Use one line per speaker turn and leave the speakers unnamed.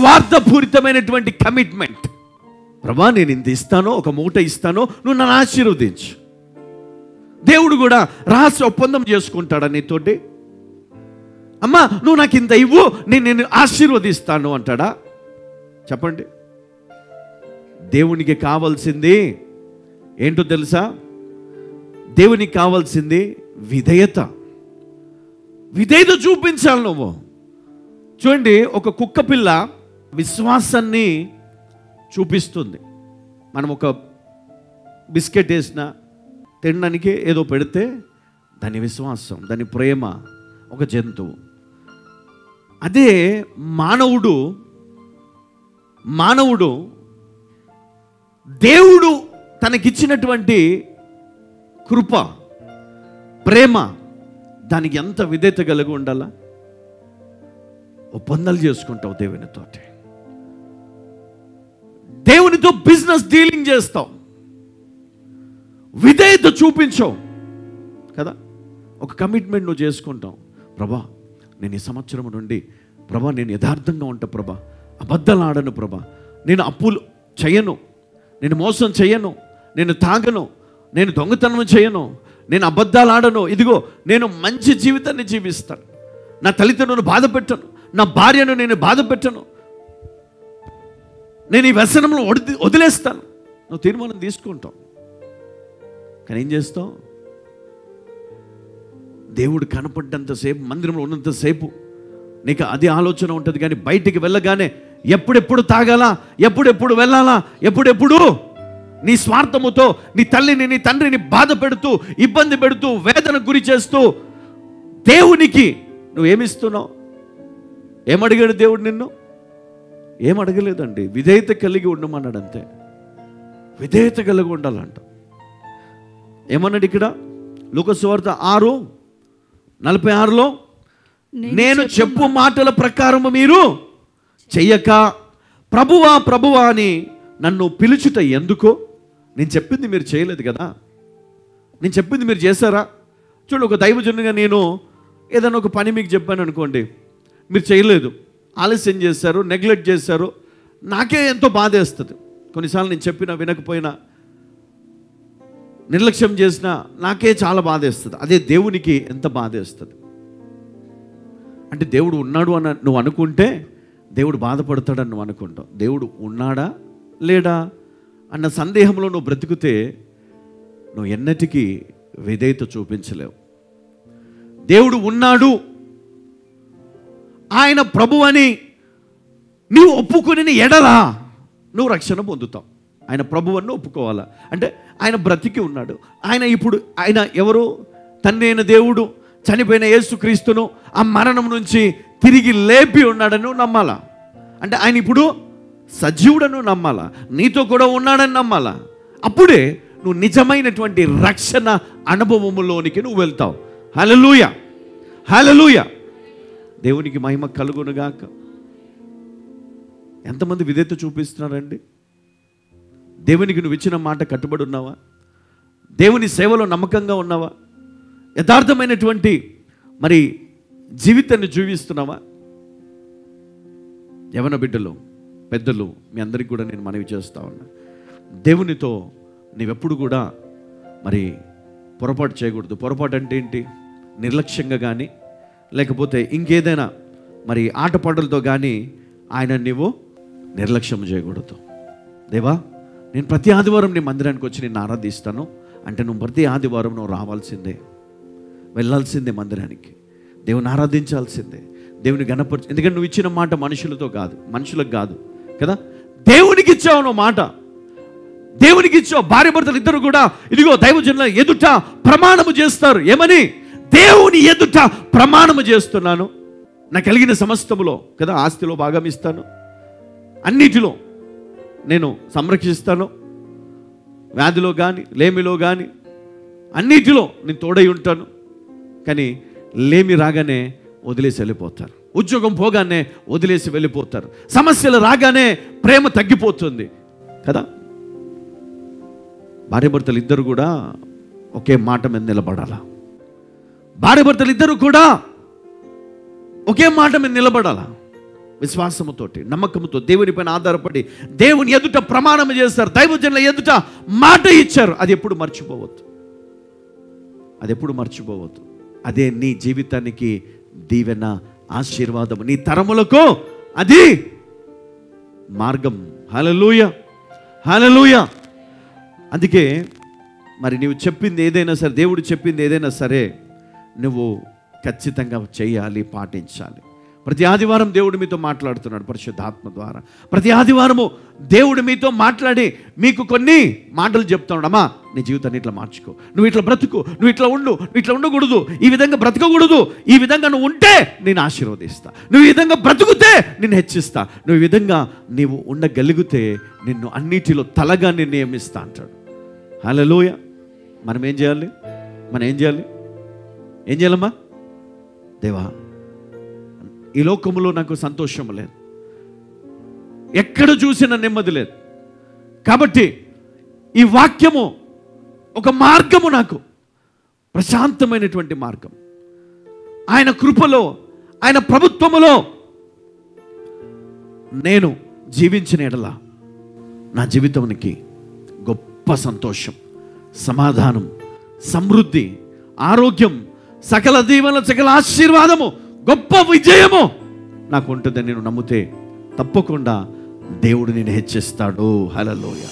నిస్వార్థపూరితమైనటువంటి commitment. ప్రభా నేను ఇంత ఇస్తాను, ఒక మూట ఇస్తాను, నువ్వు నన్ను ఆశీర్వదించు. దేవుడు కూడా రహస్య ఒప్పందం చేసుకుంటాడా నీతోటి? అమ్మా నువ్వు నాకు ఇంత ఇవ్వు, నేను ఆశీర్వదిస్తాను అంటాడా? చెప్పండి. దేవునికి కావాల్సింది ఏంటో తెలుసా? దేవునికి కావాల్సింది విధేయత. విధేయత చూపించాలి నువ్వు. చూడండి, ఒక కుక్క పిల్ల విశ్వాసాన్ని చూపిస్తుంది. మనం ఒక బిస్కెట్ వేసిన, తినడానికి ఏదో పెడితే దాని విశ్వాసం, దాని ప్రేమ ఒక జంతువు. అదే మానవుడు దేవుడు తనకిచ్చినటువంటి కృప, ప్రేమ, దానికి ఎంత విధేయత కలిగి ఉండాలా? ఒప్పందాలు చేసుకుంటావు దేవునితోటి, దేవునితో బిజినెస్ డీలింగ్ చేస్తావు, విధేయత చూపించవు కదా. ఒక కమిట్మెంట్ నువ్వు చేసుకుంటావు. ప్రభా నేను ఈ సంవత్సరం నుండి ప్రభా నేను యథార్థంగా ఉంటా ప్రభా, అబద్ధాలు ఆడను ప్రభా, నేను అప్పులు చేయను, నేను మోసం చేయను, నేను తాగను, నేను దొంగతనం చేయను, నేను అబద్ధాలు ఆడను, ఇదిగో నేను మంచి జీవితాన్ని జీవిస్తాను, నా తల్లిదండ్రులను బాధ పెట్టను, నా భార్యను నేను బాధ పెట్టను, నేను ఈ వ్యసనంలో వదిలేస్తాను. నువ్వు తీర్మానం తీసుకుంటావు. కానీ ఏం చేస్తావు? దేవుడు కనపడ్డంతసేపు, మందిరంలో ఉన్నంతసేపు నీకు అది ఆలోచన ఉంటుంది. కానీ బయటికి వెళ్ళగానే ఎప్పుడెప్పుడు తాగాలా, ఎప్పుడెప్పుడు వెళ్ళాలా, ఎప్పుడెప్పుడు నీ స్వార్థముతో నీ తల్లిని నీ తండ్రిని బాధ పెడుతూ, ఇబ్బంది పెడుతూ, వేదనకు గురి చేస్తూ దేవునికి నువ్వేమిస్తున్నావు? ఏమడిగాడు దేవుడు నిన్ను? ఏమడగలేదండి. విధేయత కలిగి ఉండమన్నాడు అంతే. విధేయత కలిగి ఉండాలంట. ఏమన్నాడు ఇక్కడ? లూకా సువార్త 6:46లో, నేను చెప్పు మాటల ప్రకారము మీరు చెయ్యక ప్రభువా ప్రభువా అని నన్ను పిలుచుట ఎందుకో? నేను చెప్పింది మీరు చేయలేదు కదా, నేను చెప్పింది మీరు చేశారా? చూడు, ఒక దైవజనుగా నేను ఏదైనా ఒక పని మీకు చెప్పాను అనుకోండి, మీరు చేయలేదు, ఆలస్యం చేశారు, నెగ్లెక్ట్ చేశారు, నాకే ఎంతో బాధ వేస్తుంది. కొన్నిసార్లు నేను చెప్పినా వినకపోయినా, నిర్లక్ష్యం చేసినా నాకే చాలా బాధ వేస్తుంది. అదే దేవునికి ఎంత బాధ వేస్తుంది అంటే, దేవుడు ఉన్నాడు అని నువ్వు అనుకుంటే దేవుడు బాధపడతాడని నువ్వు అనుకుంటావు. దేవుడు ఉన్నాడా లేడా అన్న సందేహంలో నువ్వు బ్రతికితే నువ్వు ఎన్నటికీ విధేయత చూపించలేవు. దేవుడు ఉన్నాడు, ఆయన ప్రభు అని నీవు ఒప్పుకుని ఎడలా నువ్వు రక్షణ పొందుతావు. ఆయన ప్రభు అని ఒప్పుకోవాలా? అంటే ఆయన బ్రతికి ఉన్నాడు. ఆయన ఎవరు? తండ్రి అయిన దేవుడు చనిపోయిన యేసుక్రీస్తును ఆ మరణం నుంచి తిరిగి లేపి ఉన్నాడని నమ్మాలా? అంటే ఆయన ఇప్పుడు సజీవుడను నమ్మాలా, నీతో కూడా ఉన్నాడని నమ్మాలా. అప్పుడే నువ్వు నిజమైనటువంటి రక్షణ అనుభవములోనికి నువ్వు వెళ్తావు. హల్లెలూయా, హల్లెలూయా. దేవునికి మహిమ కలుగునుగాక. ఎంతమంది విధేయత చూపిస్తున్నారండి? దేవునికి నువ్వు ఇచ్చిన మాట కట్టుబడి ఉన్నావా? దేవుని సేవలో నమ్మకంగా ఉన్నావా? యథార్థమైనటువంటి మరి జీవితాన్ని జీవిస్తున్నావా? యవన బిడ్డలు, పెద్దలు, మీ అందరికీ కూడా నేను మనవి చేస్తా ఉన్నా, దేవునితో నీవెప్పుడు కూడా మరి పొరపాటు చేయకూడదు. పొరపాటు అంటే ఏంటి? నిర్లక్ష్యంగా కానీ లేకపోతే ఇంకేదైనా మరి ఆటపాటలతో కానీ ఆయన నీవు నిర్లక్ష్యం చేయకూడదు. దేవా నేను ప్రతి ఆదివారం నీ మందిరానికి వచ్చి నిన్ను ఆరాధిస్తాను అంటే నువ్వు ప్రతి ఆదివారం నువ్వు రావాల్సిందే, వెళ్ళాల్సిందే మందిరానికి, దేవుని ఆరాధించాల్సిందే, దేవుని గణపరచు. ఎందుకంటే నువ్వు ఇచ్చిన మాట మనుషులకు కాదు కదా, దేవునికి ఇచ్చావు నువ్వు మాట, దేవునికి ఇచ్చావు. భార్య భర్తలు ఇద్దరు కూడా ఇదిగో దైవజనుల ఎదుట ప్రమాణము చేస్తారు. ఏమని? దేవుని ఎదుట ప్రమాణము చేస్తున్నాను, నాకు కలిగిన సమస్తములో కదా, ఆస్తిలో భాగం ఇస్తాను, అన్నిటిలో నేను సంరక్షిస్తాను, వ్యాధిలో కానీ లేమిలో కానీ అన్నిటిలో నేను తోడై ఉంటాను. కానీ లేమి రాగానే వదిలేసి వెళ్ళిపోతారు, ఉద్యోగం పోగానే వదిలేసి వెళ్ళిపోతారు, సమస్యలు రాగానే ప్రేమ తగ్గిపోతుంది కదా. భార్యాభర్తలు ఇద్దరు కూడా ఒకే మాట మీద నిలబడాలా? భార్యాభర్తలు ఇద్దరు కూడా ఒకే మాట మీద నిలబడాలా? విశ్వాసముతోటి, నమ్మకంతో దేవుని పైన ఆధారపడి దేవుని ఎదుట ప్రమాణం చేస్తారు, దైవజనుల ఎదుట మాట ఇచ్చారు. అది ఎప్పుడు మర్చిపోవద్దు, అది ఎప్పుడు మర్చిపోవద్దు. అదే నీ జీవితానికి దీవెన, ఆశీర్వాదం, నీ తరములకు అది మార్గం. హల్లెలూయా, హల్లెలూయా. అందుకే మరి నీవు చెప్పింది ఏదైనా సరే, దేవుడు చెప్పింది ఏదైనా సరే నువ్వు ఖచ్చితంగా చేయాలి, పాటించాలి. ప్రతి ఆదివారం దేవుడు మీతో మాట్లాడుతున్నాడు పరిశుద్ధాత్మ ద్వారా. ప్రతి ఆదివారము దేవుడు మీతో మాట్లాడి మీకు కొన్ని మాటలు చెప్తున్నాడు. అమ్మా, నీ జీవితాన్ని ఇట్లా మార్చుకో, నువ్వు ఇట్లా బ్రతుకు, నువ్వు ఇట్లా ఉండు, నువ్వు ఇట్లా ఉండకూడదు, ఈ విధంగా బ్రతకకూడదు, ఈ విధంగా నువ్వు ఉంటే నేను ఆశీర్వదిస్తా, నువ్వు ఈ విధంగా బ్రతుకుతే నిన్ను హెచ్చిస్తా, నువ్వు ఈ విధంగా నీవు ఉండగలిగితే నిన్ను అన్నిటిలో తలగా నిన్ను నియమిస్తా అంటాడు. హల్లెలూయా. మనం ఏం చేయాలి? ఏం చేయాలమ్మా? దేవా, ఈ లోకములో నాకు సంతోషం లేదు, ఎక్కడ చూసినా నెమ్మది లేదు, కాబట్టి ఈ వాక్యము ఒక మార్గము, నాకు ప్రశాంతమైనటువంటి మార్గం. ఆయన కృపలో, ఆయన ప్రభుత్వములో నేను జీవించిన ఎడల నా జీవితానికి గొప్ప సంతోషం, సమాధానం, సమృద్ధి, ఆరోగ్యం, సకల దీవెన, సకల ఆశీర్వాదము, గొప్ప విజయము నాకు ఉంటుందని నేను నమ్మితే తప్పకుండా దేవుడు నిన్ను హెచ్చిస్తాడు. హల్లెలూయా.